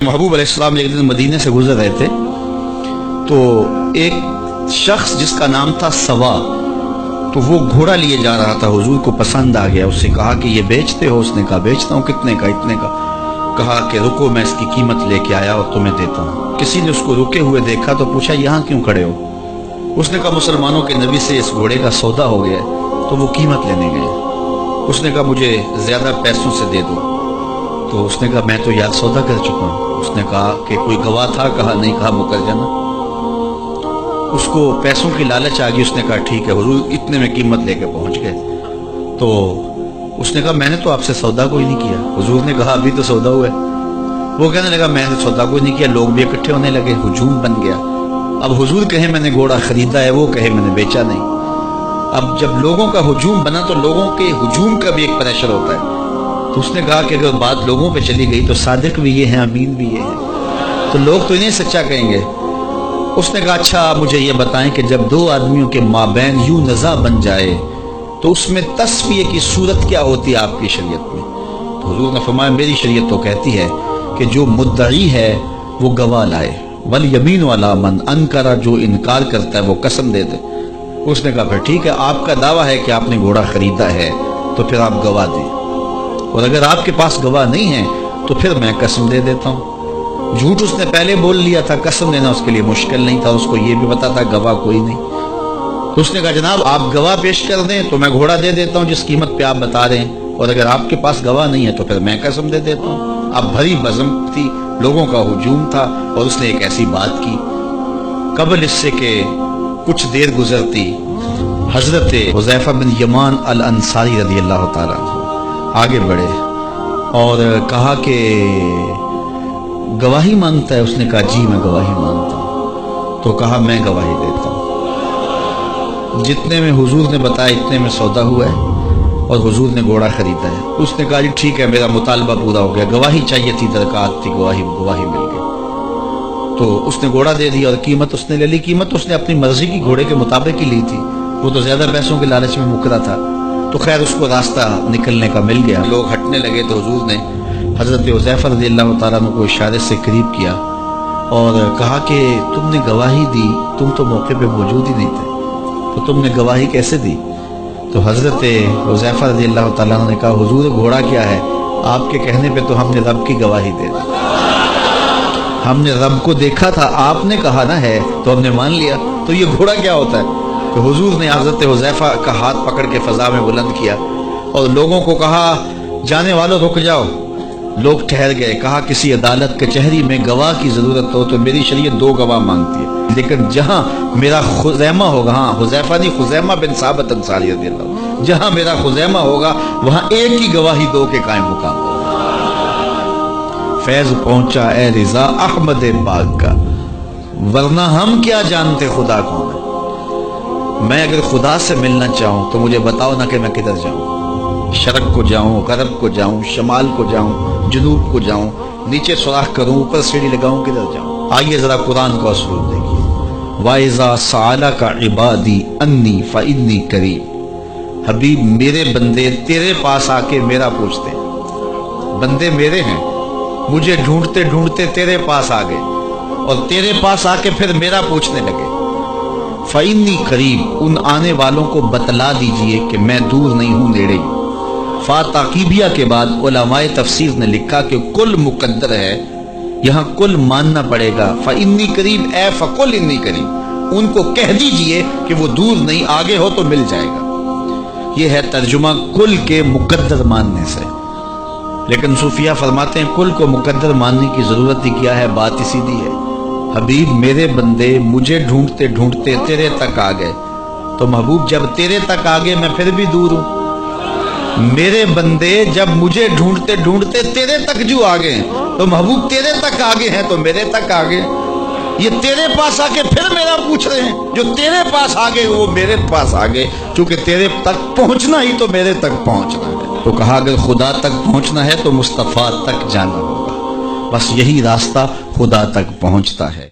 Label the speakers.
Speaker 1: महबूब अलैहिस्सलाम एक दिन मदीने से गुजर रहे थे तो एक शख्स जिसका नाम था सवा, तो वो घोड़ा लिए जा रहा था। हुजूर को पसंद आ गया, उससे कहा कि ये बेचते हो? उसने कहा बेचता हूँ। कितने का? इतने का। कहा कि रुको मैं इसकी कीमत लेके आया और तुम्हें देता हूँ। किसी ने उसको रुके हुए देखा तो पूछा यहाँ क्यों खड़े हो? उसने कहा मुसलमानों के नबी से इस घोड़े का सौदा हो गया तो वो कीमत लेने गए। उसने कहा मुझे ज्यादा पैसों से दे दो। तो उसने कहा मैं तो यार सौदा कर चुका हूँ। उसने कहा कि कोई गवाह था? कहा नहीं। कहा मुकर जाना। उसको पैसों की लालच आ गई। उसने कहा ठीक है। हुजूर इतने में कीमत लेके पहुंच गए। तो उसने कहा मैंने तो आपसे सौदा कोई नहीं किया। हुजूर ने कहा अभी तो सौदा हुआ है। वो कहने लगा मैंने सौदा कोई नहीं किया। लोग भी इकट्ठे होने लगे, हुजूम बन गया। अब हुजूर कहे मैंने घोड़ा खरीदा है, वो कहे मैंने बेचा नहीं। अब जब लोगों का हुजूम बना तो लोगों के हुजूम का भी एक प्रेशर होता है। तो उसने कहा कि अगर बात लोगों पे चली गई तो सादिक भी ये है, अमीन भी ये है, तो लोग तो इन्हें सच्चा कहेंगे। उसने कहा अच्छा मुझे ये बताएं कि जब दो आदमियों के माबैन यूं नज़ा बन जाए तो उसमें तस्फिये की सूरत क्या होती है आपकी शरीयत में? तो हुजूर ने फरमाया मेरी शरीयत तो कहती है कि जो मुद्दई है वो गवाह लाए, वल यमीन वाला मन अनकरा, जो इनकार करता है वो कसम दे दे। उसने कहा फिर ठीक है, आपका दावा है कि आपने घोड़ा खरीदा है तो फिर आप गवाह दें, और अगर आपके पास गवाह नहीं है तो फिर मैं कसम दे देता हूँ। झूठ उसने पहले बोल लिया था, कसम देना उसके लिए मुश्किल नहीं था। उसको ये भी पता था गवाह कोई नहीं। तो उसने कहा जनाब आप गवाह पेश कर दें तो मैं घोड़ा दे देता हूँ जिस कीमत पे आप बता रहे हैं, और अगर आपके पास गवाह नहीं है तो फिर मैं कसम दे देता हूँ। अब भरी बज़म थी, लोगों का हुजूम था, और उसने एक ऐसी बात की। कबल इससे के कुछ देर गुजरती हजरत हुज़ैफा बिन यमान अल अंसारी रज़ियल्लाहु ताला आगे बढ़े और कहा कि गवाही मांगता है? उसने कहा जी मैं गवाही मांगता हूँ। तो कहा मैं गवाही देता हूँ। जितने में हुजूर ने बताया इतने में सौदा हुआ है और हुजूर ने घोड़ा खरीदा है। उसने कहा जी ठीक है, मेरा मुतालबा पूरा हो गया। गवाही चाहिए थी, दरकार थी, गवाही मिल गई। तो उसने घोड़ा दे दिया और कीमत उसने ले ली। कीमत उसने अपनी मर्जी की घोड़े के मुताबिक ही ली थी, वो तो ज्यादा पैसों के लालच में मुकरा था। तो खैर उसको रास्ता निकलने का मिल गया। लोग हटने लगे तो हुजूर ने हजरत हुज़ैफा रज़ियल्लाहु ताला अन्हु को इशारे से करीब किया और कहा कि तुमने गवाही दी, तुम तो मौके पे मौजूद ही नहीं थे, तो तुमने गवाही कैसे दी? तो हजरत हुज़ैफा रज़ियल्लाहु ताला अन्हु ने कहा हुजूर घोड़ा क्या है, आपके कहने पे तो हमने रब की गवाही दे दी। हमने रब को देखा था, आपने कहा ना है तो हमने मान लिया। तो ये घोड़ा क्या होता है? तो हुजूर ने हजरत हुज़ैफा का हाथ पकड़ के फजा में बुलंद किया और लोगों को कहा जाने वालों रुक जाओ। लोग ठहर गए। कहा किसी अदालत कचहरी में गवाह की जरूरत हो तो मेरी शरीयत दो गवाह मांगती है, लेकिन जहां मेरा खुज़ैमा होगा, हाँ हुज़ैफा नहीं, खुज़ैमा बिन साबित अंसारी रज़ियल्लाहु, जहां मेरा खुज़ैमा होगा वहां एक ही गवाही दो के कायम मुकाम होगा। फैज पहुंचा ए रिजा अहमद पाक का, वरना हम क्या जानते खुदा कौन है। मैं अगर खुदा से मिलना चाहूं तो मुझे बताओ ना कि मैं किधर जाऊं। शरक को जाऊं, गरब को जाऊं, शमाल को जाऊं, जुनूब को जाऊं, नीचे सुराख करूं, ऊपर सीढ़ी लगाऊं, किधर जाऊं? आइए जरा कुरान का उसलूब देखिए। वाइज़ा सअला का इबादी अन्नी फ़इन्नी करीब। हबीब मेरे बंदे तेरे पास आके मेरा पूछते हैं। बंदे मेरे हैं, मुझे ढूंढते ढूंढते तेरे पास आ गए और तेरे पास आके फिर मेरा पूछने लगे। फ़इन्नी करीब, उन आने वालों को बतला दीजिए कि मैं दूर नहीं हूं, नेड़े ही। फा ताकीबिया के बाद उलमाए तफसीर ने लिखा कि कुल मुकद्दर है, यहाँ कुल मानना पड़ेगा। फ़इन्नी करीब ए फ़कुल इन्नी करीब, उनको कह दीजिए कि वो दूर नहीं, आगे हो तो मिल जाएगा। ये है तर्जुमा कुल के मुकद्दर मानने से। लेकिन सूफिया फरमाते हैं कुल को मुकद्दर मानने की जरूरत ही क्या है, बात ही सीधी है। हबीब मेरे बंदे मुझे ढूंढते ढूंढते तेरे तक आ गए, तो महबूब जब तेरे तक आ गए मैं फिर भी दूर हूं। मेरे बंदे जब मुझे ढूंढते ढूंढते तेरे तक जो आ गए तो महबूब तेरे तक आगे हैं तो मेरे तक आ गए। ये तेरे पास आके फिर मेरा पूछ रहे हैं, जो तेरे पास आ गए वो मेरे पास आ गए, क्योंकि तेरे तक पहुंचना ही तो मेरे तक पहुंचना है। तो कहा अगर खुदा तक पहुंचना है तो मुस्तफा तक जाना होगा, बस यही रास्ता खुदा तक पहुंचता है।